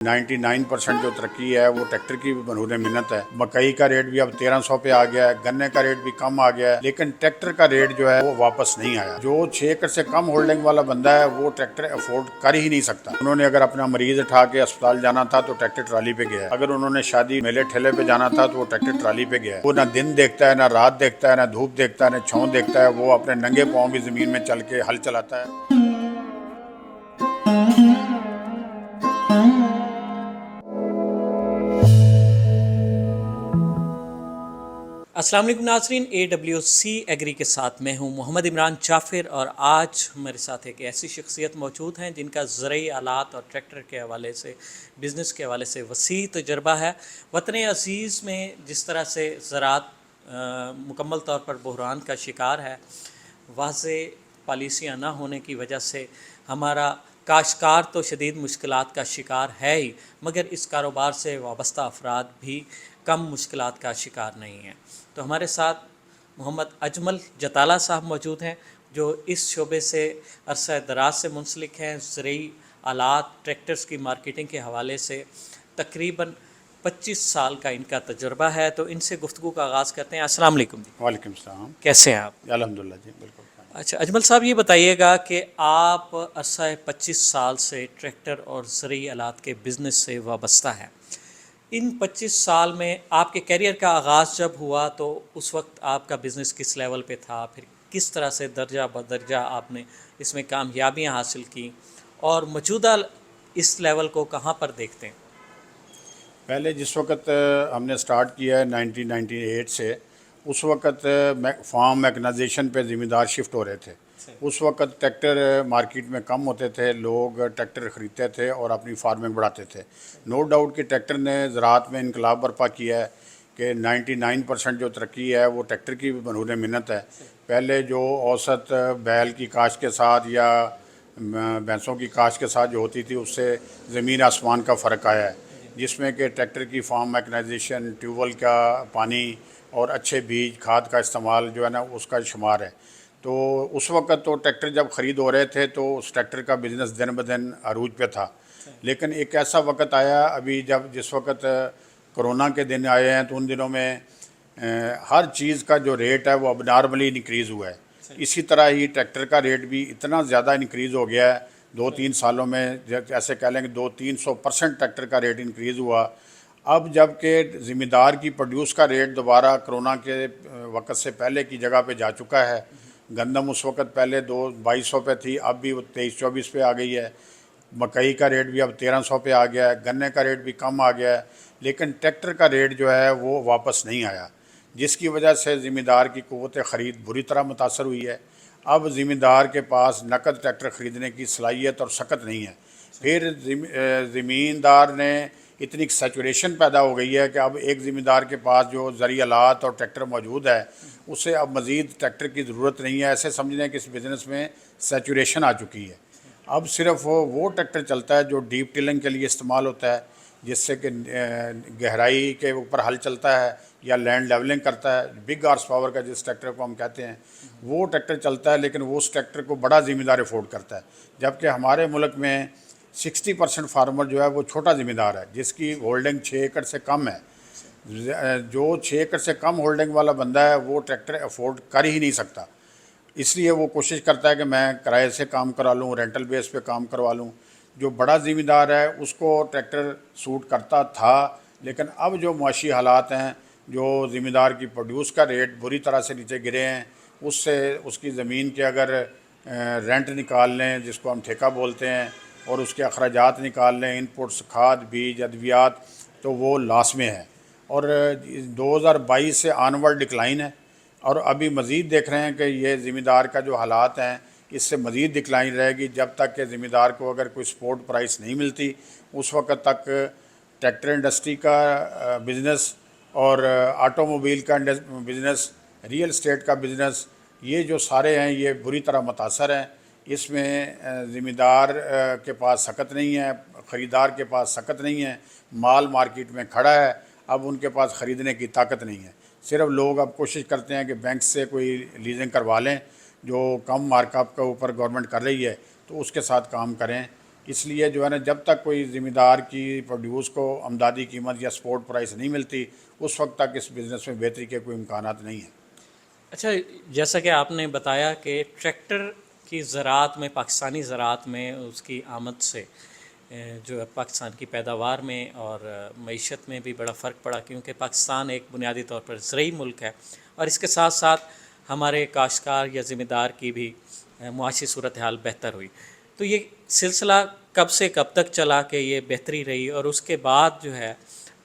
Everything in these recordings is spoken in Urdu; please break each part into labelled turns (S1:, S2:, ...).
S1: 99% جو ترقی ہے وہ ٹریکٹر کی بھی بنور منت ہے۔ مکئی کا ریٹ بھی اب 1300 پہ آ گیا ہے، گنے کا ریٹ بھی کم آ گیا ہے، لیکن ٹریکٹر کا ریٹ جو ہے وہ واپس نہیں آیا۔ جو 6 ایکڑ سے کم ہولڈنگ والا بندہ ہے وہ ٹریکٹر افورڈ کر ہی نہیں سکتا۔ انہوں نے اگر اپنا مریض اٹھا کے اسپتال جانا تھا تو ٹریکٹر ٹرالی پہ گیا ہے، اگر انہوں نے شادی میلے ٹھیلے پہ جانا تھا تو وہ ٹریکٹر ٹرالی پہ گیا ہے۔ وہ نہ دن دیکھتا ہے، نہ رات دیکھتا ہے، نہ دھوپ دیکھتا ہے، نہ چھاؤں دیکھتا ہے، وہ اپنے ننگے پاؤں بھی زمین میں چل کے ہل چلاتا ہے۔
S2: السلام علیکم ناظرین، AWC ایگری کے ساتھ میں ہوں محمد عمران جعفر، اور آج میرے ساتھ ایک ایسی شخصیت موجود ہیں جن کا زرعی آلات اور ٹریکٹر کے حوالے سے، بزنس کے حوالے سے وسیع تجربہ ہے۔ وطن عزیز میں جس طرح سے زراعت مکمل طور پر بحران کا شکار ہے، واضح پالیسیاں نہ ہونے کی وجہ سے ہمارا کاشتکار تو شدید مشکلات کا شکار ہے ہی، مگر اس کاروبار سے وابستہ افراد بھی کم مشکلات کا شکار نہیں ہیں۔ تو ہمارے ساتھ محمد اجمل جتالہ صاحب موجود ہیں جو اس شعبے سے عرصہ دراز سے منسلک ہیں۔ زرعی آلات، ٹریکٹرز کی مارکیٹنگ کے حوالے سے تقریباً 25 سال کا ان کا تجربہ ہے، تو ان سے گفتگو کا آغاز کرتے ہیں۔ السلام علیکم جی۔
S1: وعلیکم السلام۔
S2: کیسے ہیں آپ؟
S1: الحمدللہ جی، بالکل۔
S2: اچھا اجمل صاحب، یہ بتائیے گا کہ آپ عرصہ 25 سال سے ٹریکٹر اور زرعی آلات کے بزنس سے وابستہ ہیں۔ ان 25 سال میں آپ کے کیریئر کا آغاز جب ہوا تو اس وقت آپ کا بزنس کس لیول پہ تھا، پھر کس طرح سے درجہ بدرجہ آپ نے اس میں کامیابیاں حاصل کی، اور موجودہ اس لیول کو کہاں پر دیکھتے ہیں؟
S1: پہلے جس وقت ہم نے سٹارٹ کیا ہے 1998 سے، اس وقت فارم میکنائزیشن پہ ذمہ دار شفٹ ہو رہے تھے۔ اس وقت ٹریکٹر مارکیٹ میں کم ہوتے تھے، لوگ ٹریکٹر خریدتے تھے اور اپنی فارمنگ بڑھاتے تھے۔ نو ڈاؤٹ کہ ٹریکٹر نے زراعت میں انقلاب برپا کیا ہے کہ 99% جو ترقی ہے وہ ٹریکٹر کی بھی بنور منت ہے۔ پہلے جو اوسط بیل کی کاشت کے ساتھ یا بھینسوں کی کاشت کے ساتھ جو ہوتی تھی، اس سے زمین آسمان کا فرق آیا ہے، جس میں کہ ٹریکٹر کی فارم میکنائزیشن، ٹیوب ویل کا پانی اور اچھے بیج کھاد کا استعمال جو ہے نا اس کا شمار ہے۔ تو اس وقت تو ٹریکٹر جب خرید ہو رہے تھے تو اس ٹریکٹر کا بزنس دن بدن عروج پہ تھا، لیکن ایک ایسا وقت آیا ابھی جس وقت کرونا کے دن آئے ہیں تو ان دنوں میں ہر چیز کا جو ریٹ ہے وہ اب نارملی انکریز ہوا ہے۔ اسی طرح ہی ٹریکٹر کا ریٹ بھی اتنا زیادہ انکریز ہو گیا ہے 2-3 سالوں میں، ایسے کہہ لیں کہ 200-300% ٹریکٹر کا ریٹ انکریز ہوا۔ اب جب کہ ذمہ دار کی پروڈیوس کا ریٹ دوبارہ کرونا کے وقت سے پہلے کی جگہ پہ جا چکا ہے۔ گندم اس وقت پہلے 2200 پہ تھی، اب بھی وہ 23-24 پہ آ گئی ہے۔ مکئی کا ریٹ بھی اب 1300 پہ آ گیا ہے، گنے کا ریٹ بھی کم آ گیا ہے، لیکن ٹریکٹر کا ریٹ جو ہے وہ واپس نہیں آیا، جس کی وجہ سے ذمہ دار کی قوت خرید بری طرح متاثر ہوئی ہے۔ اب ذمہ دار کے پاس نقد ٹریکٹر خریدنے کی صلاحیت اور سکت نہیں ہے۔ پھر زمیندار نے اتنی سیچوریشن پیدا ہو گئی ہے کہ اب ایک ذمہ دار کے پاس جو زرعی آلات اور ٹریکٹر موجود ہے، اسے اب مزید ٹریکٹر کی ضرورت نہیں ہے۔ ایسے سمجھنے کہ اس بزنس میں سیچوریشن آ چکی ہے۔ اب صرف وہ ٹریکٹر چلتا ہے جو ڈیپ ٹلنگ کے لیے استعمال ہوتا ہے، جس سے کہ گہرائی کے اوپر ہل چلتا ہے یا لینڈ لیولنگ کرتا ہے۔ بگ ہارس پاور کا جس ٹریکٹر کو ہم کہتے ہیں وہ ٹریکٹر چلتا ہے، لیکن وہ اس ٹریکٹر کو بڑا ذمہ دار افورڈ کرتا ہے، جبکہ ہمارے ملک میں 60% فارمر جو ہے وہ چھوٹا ذمہ دار ہے جس کی ہولڈنگ 6 ایکڑ سے کم ہے۔ جو 6 ایکڑ سے کم ہولڈنگ والا بندہ ہے وہ ٹریکٹر افورڈ کر ہی نہیں سکتا، اس لیے وہ کوشش کرتا ہے کہ میں کرائے سے کام کرا لوں، رینٹل بیس پہ کام کروا لوں۔ جو بڑا ذمہ دار ہے اس کو ٹریکٹر سوٹ کرتا تھا، لیکن اب جو معاشی حالات ہیں، جو ذمہ دار کی پروڈیوس کا ریٹ بری طرح سے نیچے گرے ہیں، اس سے اس کی زمین کے اگر رینٹ نکال لیں جس کو ہم ٹھیکہ بولتے ہیں، اور اس کے اخراجات نکال لیں، انپٹس، کھاد، بیج، ادویات، تو وہ لاس میں ہے، اور 2022 سے آنورڈ ڈکلائن ہے، اور ابھی مزید دیکھ رہے ہیں کہ یہ ذمہ دار کا جو حالات ہیں اس سے مزید ڈکلائن رہے گی جب تک کہ ذمہ دار کو اگر کوئی سپورٹ پرائس نہیں ملتی۔ اس وقت تک ٹریکٹر انڈسٹری کا بزنس اور آٹو موبائل کا بزنس، ریئل اسٹیٹ کا بزنس، یہ جو سارے ہیں یہ بری طرح متاثر ہیں۔ اس میں ذمہ دار کے پاس سکت نہیں ہے، خریدار کے پاس سکت نہیں ہے، مال مارکیٹ میں کھڑا ہے، اب ان کے پاس خریدنے کی طاقت نہیں ہے۔ صرف لوگ اب کوشش کرتے ہیں کہ بینک سے کوئی لیزنگ کروا لیں جو کم مارک اپ کے اوپر گورنمنٹ کر رہی ہے، تو اس کے ساتھ کام کریں، اس لیے جو ہے نا جب تک کوئی ذمہ دار کی پروڈیوس کو امدادی قیمت یا سپورٹ پرائس نہیں ملتی اس وقت تک اس بزنس میں بہتری کے کوئی امکانات نہیں ہیں۔
S2: اچھا، جیسا کہ آپ نے بتایا کہ ٹریکٹر کی زراعت میں، پاکستانی زراعت میں اس کی آمد سے جو ہے پاکستان کی پیداوار میں اور معیشت میں بھی بڑا فرق پڑا، کیونکہ پاکستان ایک بنیادی طور پر زرعی ملک ہے، اور اس کے ساتھ ساتھ ہمارے کاشتکار یا ذمہ دار کی بھی معاشی صورتحال بہتر ہوئی۔ تو یہ سلسلہ کب سے کب تک چلا کہ یہ بہتری رہی، اور اس کے بعد جو ہے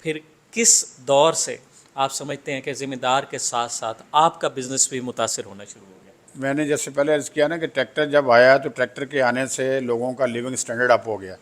S2: پھر کس دور سے آپ سمجھتے ہیں کہ ذمہ دار کے ساتھ ساتھ آپ کا بزنس بھی متاثر ہونا شروع ہو گیا؟
S1: میں نے جیسے پہلے عرض کیا نا کہ ٹریکٹر جب آیا تو ٹریکٹر کے آنے سے لوگوں کا لیونگ سٹینڈرڈ اپ ہو گیا،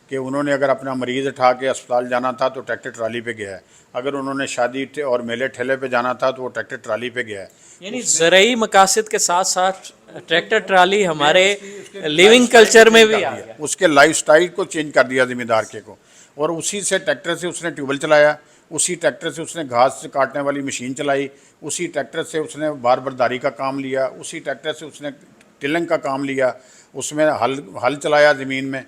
S1: کہ انہوں نے اگر اپنا مریض اٹھا کے اسپتال جانا تھا تو ٹریکٹر ٹرالی پہ گیا ہے، اگر انہوں نے شادی اور میلے ٹھیلے پہ جانا تھا تو وہ ٹریکٹر ٹرالی پہ گیا ہے۔
S2: یعنی زرعی مقاصد کے ساتھ ساتھ ٹریکٹر ٹرالی ہمارے لیونگ کلچر میں بھی آ گیا۔
S1: اس کے لائف سٹائل کو چینج کر دیا ذمہ دار کے کو، اور اسی سے ٹریکٹر سے اس نے ٹیوبل چلایا، اسی ٹریکٹر سے اس نے گھاس کاٹنے والی مشین چلائی، اسی ٹریکٹر سے اس نے بار برداری کا کام لیا، اسی ٹریکٹر سے اس نے ٹلنگ کا کام لیا، اس میں ہل چلایا زمین میں۔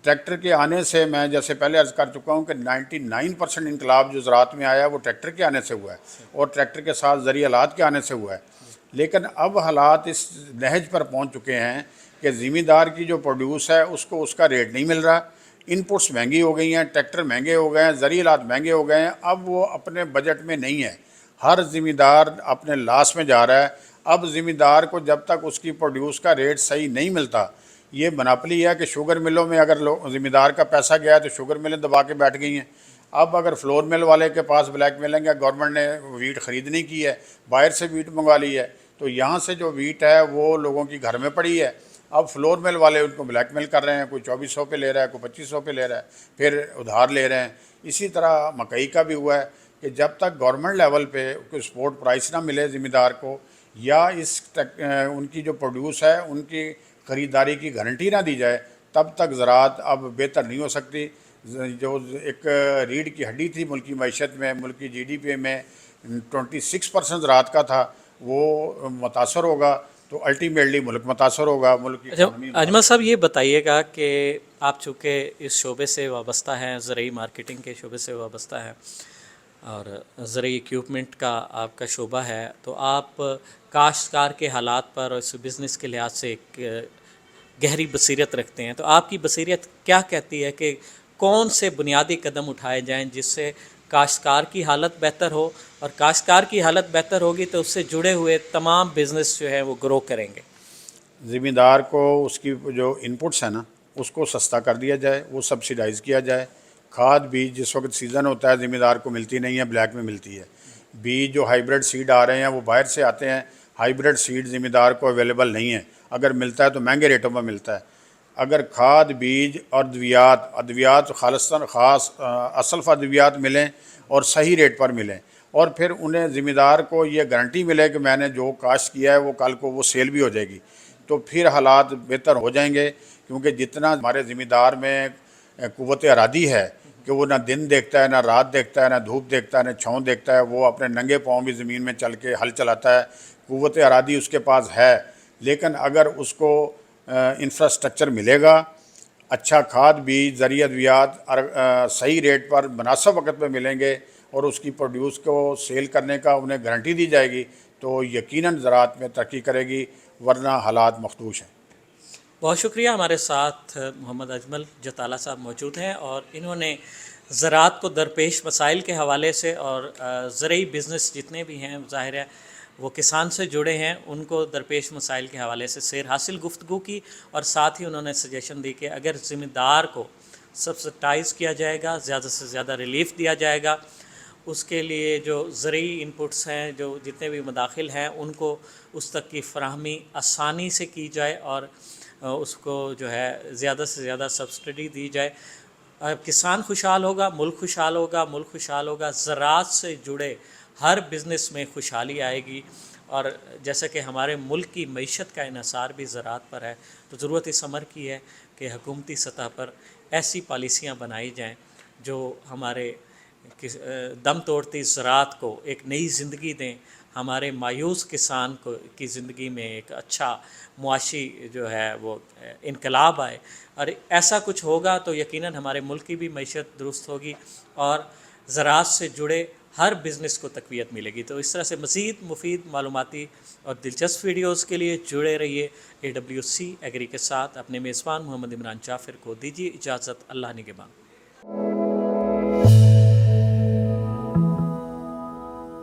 S1: ٹریکٹر کے آنے سے میں جیسے پہلے عرض کر چکا ہوں کہ 99% انقلاب جو زراعت میں آیا وہ ٹریکٹر کے آنے سے ہوا ہے، اور ٹریکٹر کے ساتھ زرعی آلات کے آنے سے ہوا ہے۔ لیکن اب حالات اس نہج پر پہنچ چکے ہیں کہ ذمہ دار کی جو پروڈیوس ہے اس کو اس کا ریٹ نہیں مل رہا، ان پٹس مہنگی ہو گئی ہیں، ٹریکٹر مہنگے ہو گئے ہیں، زرعی آلات مہنگے ہو گئے ہیں، اب وہ اپنے بجٹ میں نہیں ہے، ہر ذمہ دار اپنے لاس میں جا رہا ہے۔ اب ذمہ دار کو جب تک اس کی پروڈیوس کا ریٹ صحیح نہیں ملتا، یہ مناپلی ہے کہ شوگر ملوں میں اگر ذمہ دار کا پیسہ گیا تو شوگر ملیں دبا کے بیٹھ گئی ہیں۔ اب اگر فلور مل والے کے پاس بلیک میلنگ ہے، گورنمنٹ نے ویٹ خرید نہیں کی ہے، باہر سے ویٹ منگوا لی ہے، تو یہاں سے جو ویٹ ہے وہ لوگوں کی گھر میں پڑی ہے۔ اب فلور مل والے ان کو بلیک میل کر رہے ہیں، کوئی 2400 پہ لے رہا ہے، کوئی 2500 پہ لے رہا ہے، پھر ادھار لے رہے ہیں۔ اسی طرح مکئی کا بھی ہوا ہے کہ جب تک گورنمنٹ لیول پہ کوئی سپورٹ پرائس نہ ملے ذمہ دار کو، یا ان کی جو پروڈیوس ہے ان کی خریداری کی گارنٹی نہ دی جائے، تب تک زراعت اب بہتر نہیں ہو سکتی۔ جو ایک ریڑھ کی ہڈی تھی ملکی معیشت میں، ملکی جی ڈی پی میں 26% زراعت کا تھا، وہ متاثر ہوگا تو الٹیمیٹلی ملک متاثر ہوگا، ملک کی اکانومی۔
S2: اجمل صاحب، یہ بتائیے گا کہ آپ چونکہ اس شعبے سے وابستہ ہیں، زرعی مارکیٹنگ کے شعبے سے وابستہ ہیں، اور زرعی ایکوپمنٹ کا آپ کا شعبہ ہے، تو آپ کاشتکار کے حالات پر اور اس بزنس کے لحاظ سے ایک گہری بصیرت رکھتے ہیں، تو آپ کی بصیرت کیا کہتی ہے کہ کون سے بنیادی قدم اٹھائے جائیں جس سے کاشتکار کی حالت بہتر ہو، اور کاشتکار کی حالت بہتر ہوگی تو اس سے جڑے ہوئے تمام بزنس جو ہیں وہ گرو کریں گے؟
S1: ذمہ دار کو اس کی جو انپٹس ہیں نا اس کو سستا کر دیا جائے، وہ سبسیڈائز کیا جائے۔ کھاد بیج جس وقت سیزن ہوتا ہے ذمہ دار کو ملتی نہیں ہے، بلیک میں ملتی ہے۔ بیج جو ہائیبریڈ سیڈ آ رہے ہیں وہ باہر سے آتے ہیں، ہائیبریڈ سیڈ ذمہ دار کو اویلیبل نہیں ہے، اگر ملتا ہے تو مہنگے ریٹوں میں ملتا ہے۔ اگر کھاد بیج اور ادویات خالصتاً خاص اصل ادویات ملیں اور صحیح ریٹ پر ملیں، اور پھر انہیں ذمہ دار کو یہ گارنٹی ملے کہ میں نے جو کاشت کیا ہے وہ کل کو وہ سیل بھی ہو جائے گی، تو پھر حالات بہتر ہو جائیں گے۔ کیونکہ جتنا ہمارے ذمہ دار میں قوت ارادی ہے کہ وہ نہ دن دیکھتا ہے، نہ رات دیکھتا ہے، نہ دھوپ دیکھتا ہے، نہ چھاؤں دیکھتا ہے، وہ اپنے ننگے پاؤں بھی زمین میں چل کے ہل چلاتا ہے، قوت ارادی اس کے پاس ہے۔ لیکن اگر اس کو انفراسٹرکچر ملے گا، اچھا کھاد بیج زرعی ادویات صحیح ریٹ پر مناسب وقت پہ ملیں گے، اور اس کی پروڈیوس کو سیل کرنے کا انہیں گارنٹی دی جائے گی، تو یقیناً زراعت میں ترقی کرے گی، ورنہ حالات مخدوش ہیں۔
S2: بہت شکریہ۔ ہمارے ساتھ محمد اجمل جتالہ صاحب موجود ہیں، اور انہوں نے زراعت کو درپیش مسائل کے حوالے سے اور زرعی بزنس جتنے بھی ہیں ظاہر ہے وہ کسان سے جڑے ہیں، ان کو درپیش مسائل کے حوالے سے سیر حاصل گفتگو کی، اور ساتھ ہی انہوں نے سجیشن دی کہ اگر ذمہ دار کو سبسڈائز کیا جائے گا، زیادہ سے زیادہ ریلیف دیا جائے گا، اس کے لیے جو زرعی انپٹس ہیں، جو جتنے بھی مداخل ہیں، ان کو اس تک کی فراہمی آسانی سے کی جائے، اور اس کو جو ہے زیادہ سے زیادہ سبسڈی دی جائے۔ کسان خوشحال ہوگا، ملک خوشحال ہوگا، ملک خوشحال ہوگا، زراعت سے جڑے ہر بزنس میں خوشحالی آئے گی، اور جیسا کہ ہمارے ملک کی معیشت کا انحصار بھی زراعت پر ہے، تو ضرورت اس امر کی ہے کہ حکومتی سطح پر ایسی پالیسیاں بنائی جائیں جو ہمارے دم توڑتی زراعت کو ایک نئی زندگی دیں، ہمارے مایوس کسان کو کی زندگی میں ایک اچھا معاشی جو ہے وہ انقلاب آئے، اور ایسا کچھ ہوگا تو یقیناً ہمارے ملک کی بھی معیشت درست ہوگی اور زراعت سے جڑے ہر بزنس کو تقویت ملے گی۔ تو اس طرح سے مزید مفید معلوماتی اور دلچسپ ویڈیوز کے لیے جڑے رہیے AWC ایگری کے ساتھ۔ اپنے میزبان محمد عمران جعفر کو دیجیے اجازت، اللہ نگہبان۔